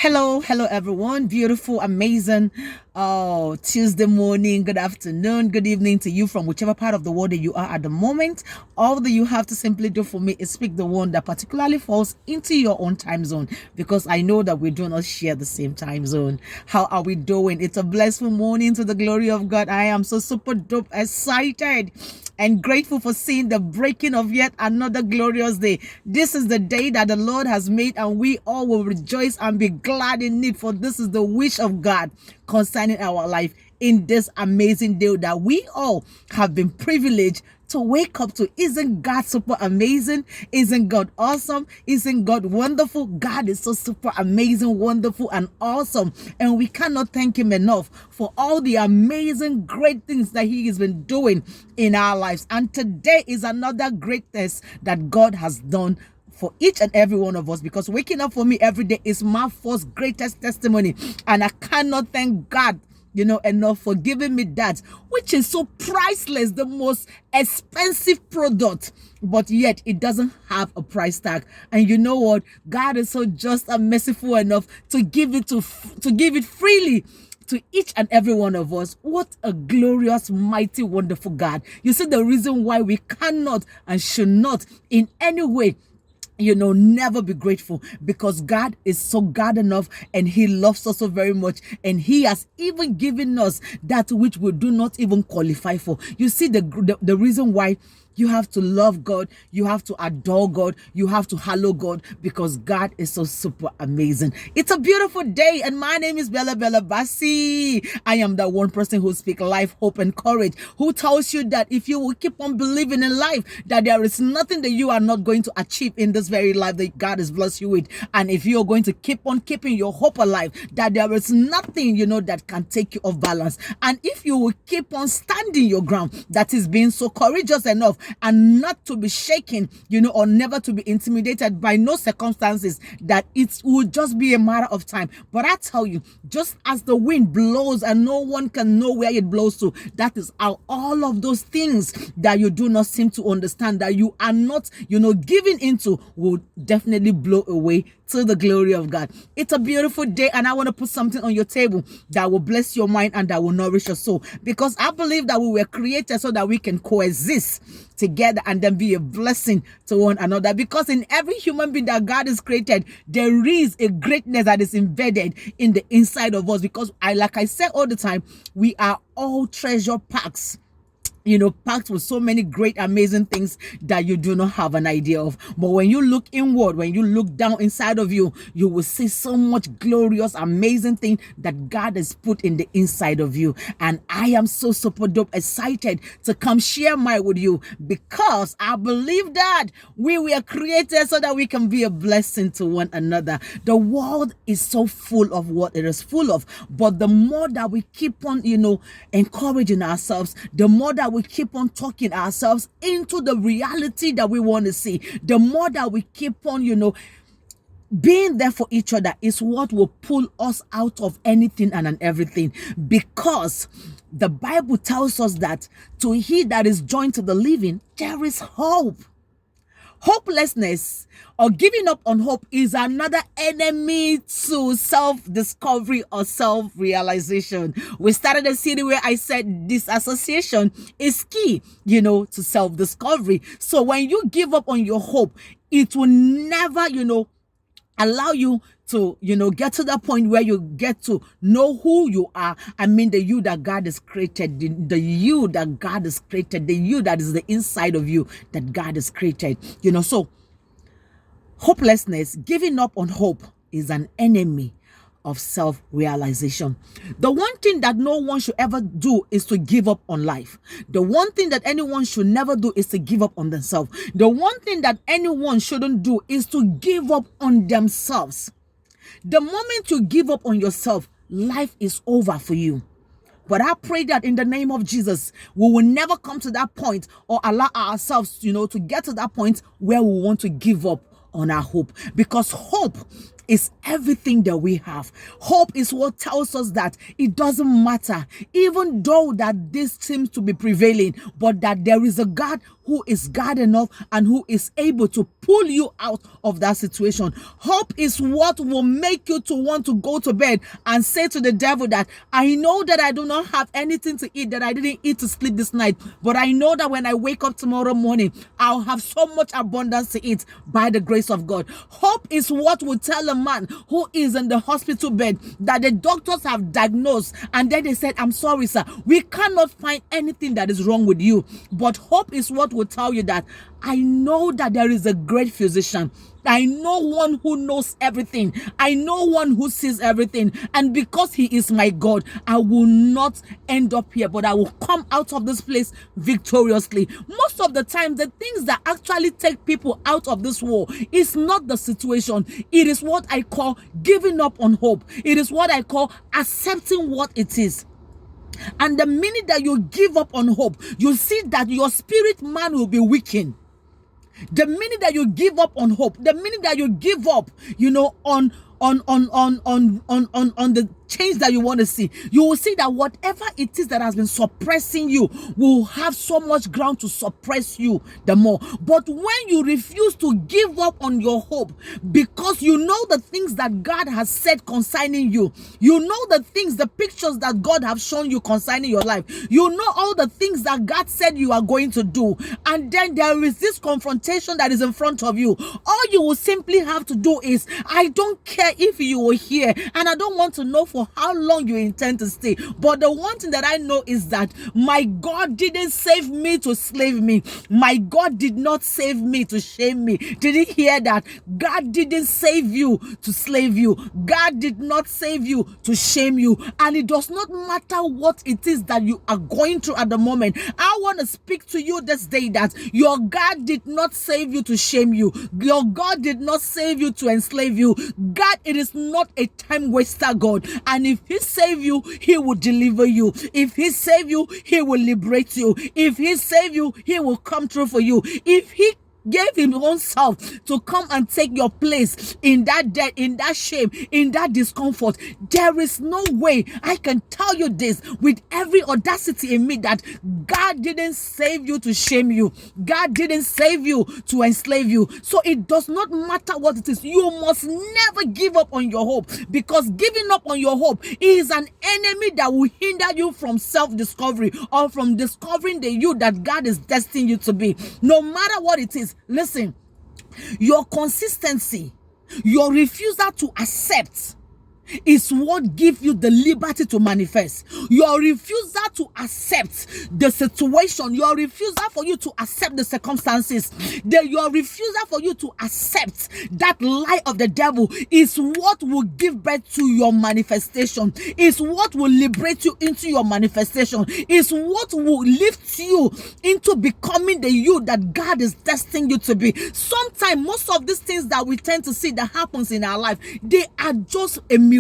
Hello everyone. Beautiful, amazing Tuesday morning, good afternoon, good evening to you from whichever part of the world that you are at the moment. All that you have to simply do for me is speak the one that particularly falls into your own time zone, because I know that we do not share the same time zone. How are we doing? It's a blissful morning to the glory of God. I am so super dope excited and grateful for seeing the breaking of yet another glorious day. This is the day that the Lord has made, and we all will rejoice and be glad in it, for this is the wish of God concerning our life in this amazing day that we all have been privileged to wake up to. Isn't God super amazing? Isn't God awesome? Isn't God wonderful? God is so super amazing, wonderful, and awesome. And we cannot thank him enough for all the amazing, great things that he has been doing in our lives. And today is another great test that God has done for each and every one of us, because waking up for me every day is my first greatest testimony. And I cannot thank God enough for giving me that, which is so priceless, the most expensive product, but yet it doesn't have a price tag. And you know what? God is so just and merciful enough to give it freely to each and every one of us. What a glorious, mighty, wonderful God. You see the reason why we cannot and should not in any way never be grateful, because God is so God enough, and he loves us so very much, and he has even given us that which we do not even qualify for. You see the reason why you have to love God, you have to adore God, you have to hallow God, because God is so super amazing. It's a beautiful day, and my name is Bella Bassi. I am the one person who speaks life, hope, and courage, who tells you that if you will keep on believing in life, that there is nothing that you are not going to achieve in this very life that God has blessed you with. And if you are going to keep on keeping your hope alive, that there is nothing that can take you off balance. And if you will keep on standing your ground, that is being so courageous enough and not to be shaken, or never to be intimidated by no circumstances, that it will just be a matter of time. But I tell you, just as the wind blows and no one can know where it blows to, that is how all of those things that you do not seem to understand, that you are not, giving into, will definitely blow away to the glory of God. It's a beautiful day, and I want to put something on your table that will bless your mind and that will nourish your soul, because I believe that we were created so that we can coexist together and then be a blessing to one another. Because in every human being that God has created, there is a greatness that is embedded in the inside of us, because like I say all the time, we are all treasure packs, packed with so many great, amazing things that you do not have an idea of. But when you look inward, when you look down inside of you, you will see so much glorious, amazing thing that God has put in the inside of you. And I am so super dope excited to come share mine with you, because I believe that we were created so that we can be a blessing to one another. The world is so full of what it is full of, but the more that we keep on, encouraging ourselves, the more that we keep on talking ourselves into the reality that we want to see, the more that we keep on, being there for each other, is what will pull us out of anything and everything. Because the Bible tells us that to he that is joined to the living, there is hope. Hopelessness or giving up on hope is another enemy to self-discovery or self-realization. We started a series where I said disassociation is key, to self-discovery. So when you give up on your hope, it will never, allow you to, get to the point where you get to know who you are. I mean, the you that God has created, the you that God has created, the you that is the inside of you that God has created, so hopelessness, giving up on hope, is an enemy of self-realization. The one thing that no one should ever do is to give up on life. The one thing that anyone should never do is to give up on themselves. The one thing that anyone shouldn't do is to give up on themselves. The moment you give up on yourself, life is over for you. But I pray that in the name of Jesus, we will never come to that point or allow ourselves, to get to that point where we want to give up on our hope. Because hope is everything that we have. Hope is what tells us that it doesn't matter, even though that this seems to be prevailing, but that there is a God who is God enough and who is able to pull you out of that situation. Hope is what will make you to want to go to bed and say to the devil that I know that I do not have anything to eat, that I didn't eat to sleep this night, but I know that when I wake up tomorrow morning, I'll have so much abundance to eat by the grace of God. Hope is what will tell a man who is in the hospital bed that the doctors have diagnosed and then they said, I'm sorry, sir, we cannot find anything that is wrong with you. But hope is what will tell you that I know that there is a great physician. I know one who knows everything. I know one who sees everything. And because he is my God, I will not end up here, but I will come out of this place victoriously. Most of the time, the things that actually take people out of this war is not the situation. It is what I call giving up on hope. It is what I call accepting what it is. And the minute that you give up on hope, you see that your spirit man will be weakened. The minute that you give up on hope, the minute that you give up, on the change that you want to see, you will see that whatever it is that has been suppressing you will have so much ground to suppress you the more. But when you refuse to give up on your hope, because you know the things that God has said concerning you, you know the things, the pictures that God have shown you concerning your life, you know all the things that God said you are going to do, and then there is this confrontation that is in front of you, all you will simply have to do is, I don't care if you were here, and I don't want to know for how long you intend to stay, but the one thing that I know is that my God didn't save me to slave me. My God did not save me to shame me. Did you hear that? God didn't save you to slave you. God did not save you to shame you. And it does not matter what it is that you are going through at the moment. I want to speak to you this day that your God did not save you to shame you. Your God did not save you to enslave you. God, it is not a time waster God. And if he save you, he will deliver you. If he save you, he will liberate you. If he save you, he will come through for you. If he gave him own self to come and take your place in that death, in that shame, in that discomfort, there is no way I can tell you this with every audacity in me that God didn't save you to shame you. God didn't save you to enslave you. So it does not matter what it is. You must never give up on your hope, because giving up on your hope is an enemy that will hinder you from self-discovery or from discovering the you that God is destined you to be. No matter what it is, listen, your consistency, your refusal to accept is what gives you the liberty to manifest. Your refusal to accept the situation, your refusal for you to accept the circumstances, your refusal for you to accept that lie of the devil is what will give birth to your manifestation, is what will liberate you into your manifestation, is what will lift you into becoming the you that God is destined you to be. Sometimes most of these things that we tend to see that happens in our life, they are just a mirage.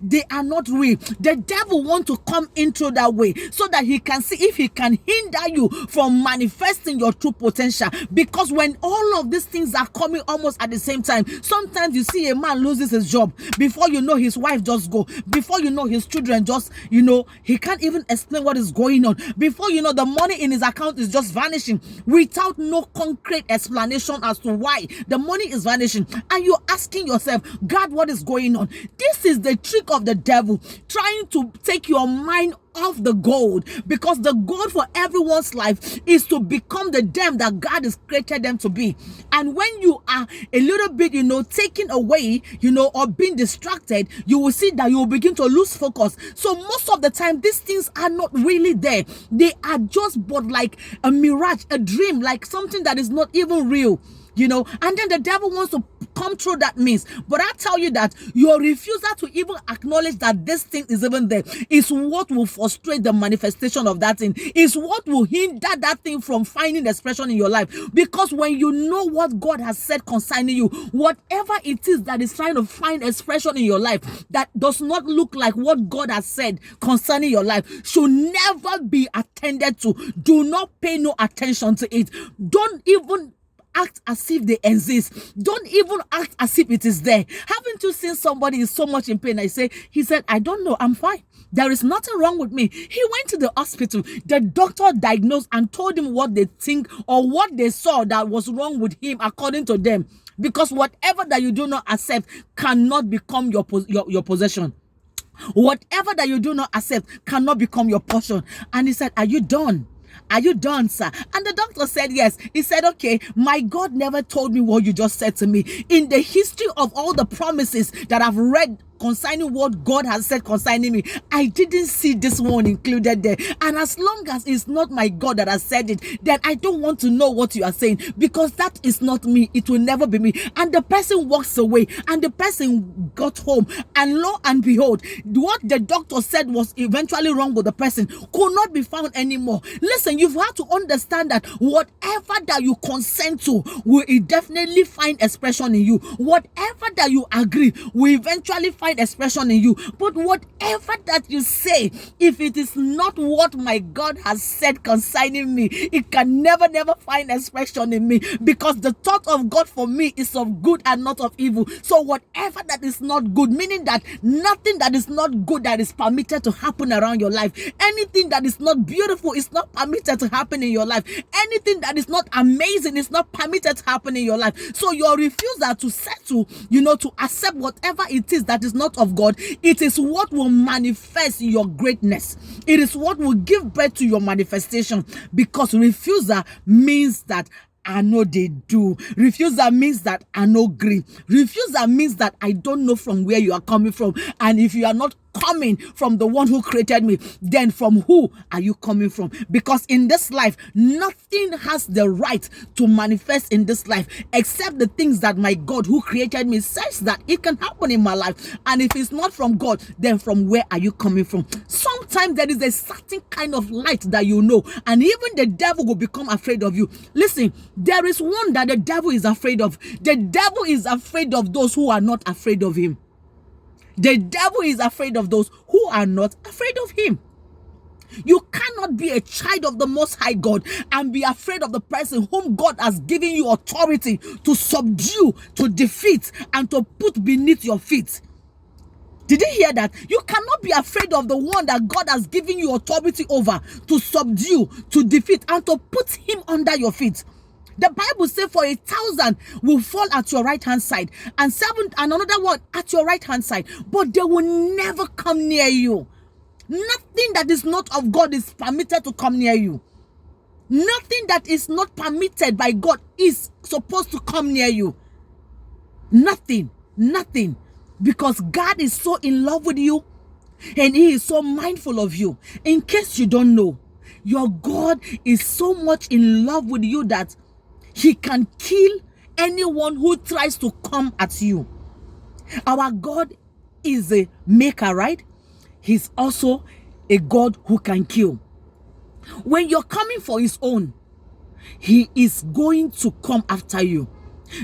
They are not real. The devil wants to come into that way so that he can see if he can hinder you from manifesting your true potential. Because when all of these things are coming almost at the same time, sometimes you see a man loses his job. Before you know, his wife just go. Before you know, his children just, he can't even explain what is going on. Before you know, the money in his account is just vanishing without no concrete explanation as to why the money is vanishing. And you're asking yourself, God, what is going on? This is the trick of the devil, trying to take your mind off the gold, because the goal for everyone's life is to become the them that God has created them to be. And when you are a little bit, taken away, or being distracted, you will see that you will begin to lose focus. So most of the time, these things are not really there. They are just but like a mirage, a dream, like something that is not even real. And then the devil wants to come through that means. But I tell you that your refusal to even acknowledge that this thing is even there is what will frustrate the manifestation of that thing, is what will hinder that thing from finding expression in your life. Because when you know what God has said concerning you, whatever it is that is trying to find expression in your life that does not look like what God has said concerning your life should never be attended to. Do not pay no attention to it. Don't even act as if they exist. Don't even act as if it is there. Haven't you seen somebody is so much in pain? He said, I don't know, I'm fine. There is nothing wrong with me. He went to the hospital. The doctor diagnosed and told him what they think or what they saw that was wrong with him according to them. Because whatever that you do not accept cannot become your possession. Whatever that you do not accept cannot become your portion. And he said, are you done? Are you done, sir? And the doctor said yes. He said, okay, my God never told me what you just said to me. In the history of all the promises that I've read concerning what God has said concerning me, I didn't see this one included there. And as long as it's not my God that has said it, then I don't want to know what you are saying, because that is not me. It will never be me. And the person walks away, and the person got home, and lo and behold, what the doctor said was eventually wrong with the person could not be found anymore. Listen, you've had to understand that whatever that you consent to will definitely find expression in you. Whatever that you agree will eventually find expression in you. But whatever that you say, if it is not what my God has said concerning me, it can never find expression in me, because the thought of God for me is of good and not of evil. So whatever that is not good, meaning that nothing that is not good that is permitted to happen around your life, anything that is not beautiful is not permitted to happen in your life, anything that is not amazing is not permitted to happen in your life. So your refusal to settle, to accept whatever it is that is not of God, it is what will manifest your greatness. It is what will give birth to your manifestation, because refusal means that I know they do. Refusal means that I know agree. Refusal means that I don't know from where you are coming from. And if you are not coming from the one who created me, then from who are you coming from? Because in this life, nothing has the right to manifest in this life except the things that my God who created me says that it can happen in my life. And if it's not from God, then from where are you coming from? Sometimes there is a certain kind of light that and even the devil will become afraid of you. Listen, there is one that the devil is afraid of. The devil is afraid of those who are not afraid of him. The devil is afraid of those who are not afraid of him. You cannot be a child of the Most High God and be afraid of the person whom God has given you authority to subdue, to defeat, and to put beneath your feet. Did you hear that? You cannot be afraid of the one that God has given you authority over, to subdue, to defeat, and to put him under your feet. The Bible says, for 1,000 will fall at your right hand side, and 7 and another one at your right hand side, but they will never come near you. Nothing that is not of God is permitted to come near you. Nothing that is not permitted by God is supposed to come near you. Nothing. Because God is so in love with you, and he is so mindful of you. In case you don't know, your God is so much in love with you that he can kill anyone who tries to come at you. Our God is a maker, right? He's also a God who can kill. When you're coming for his own, he is going to come after you.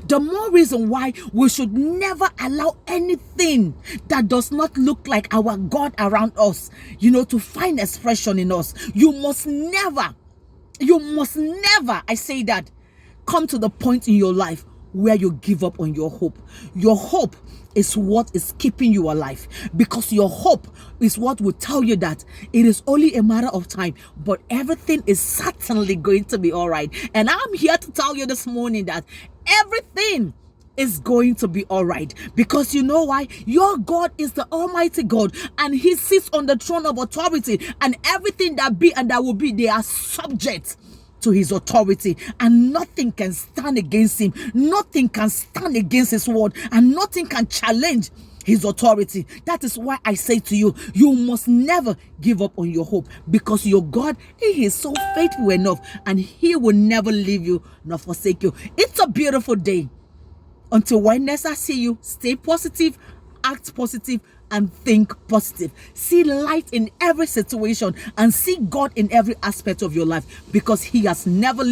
The more reason why we should never allow anything that does not look like our God around us, to find expression in us. You must never, I say that, come to the point in your life where you give up on your hope. Your hope is what is keeping you alive, because your hope is what will tell you that it is only a matter of time, but everything is certainly going to be all right. And I'm here to tell you this morning that everything is going to be all right, because you know why? Your God is the Almighty God, and he sits on the throne of authority, and everything that be and that will be, they are subject to his authority, and nothing can stand against him. Nothing can stand against his word, and nothing can challenge his authority. That is why I say to you, you must never give up on your hope, because your God, he is so faithful enough, and he will never leave you nor forsake you. It's a beautiful day. Until Wednesday, I see you. Stay positive, act positive, and think positive. See light in every situation, and see God in every aspect of your life, because he has never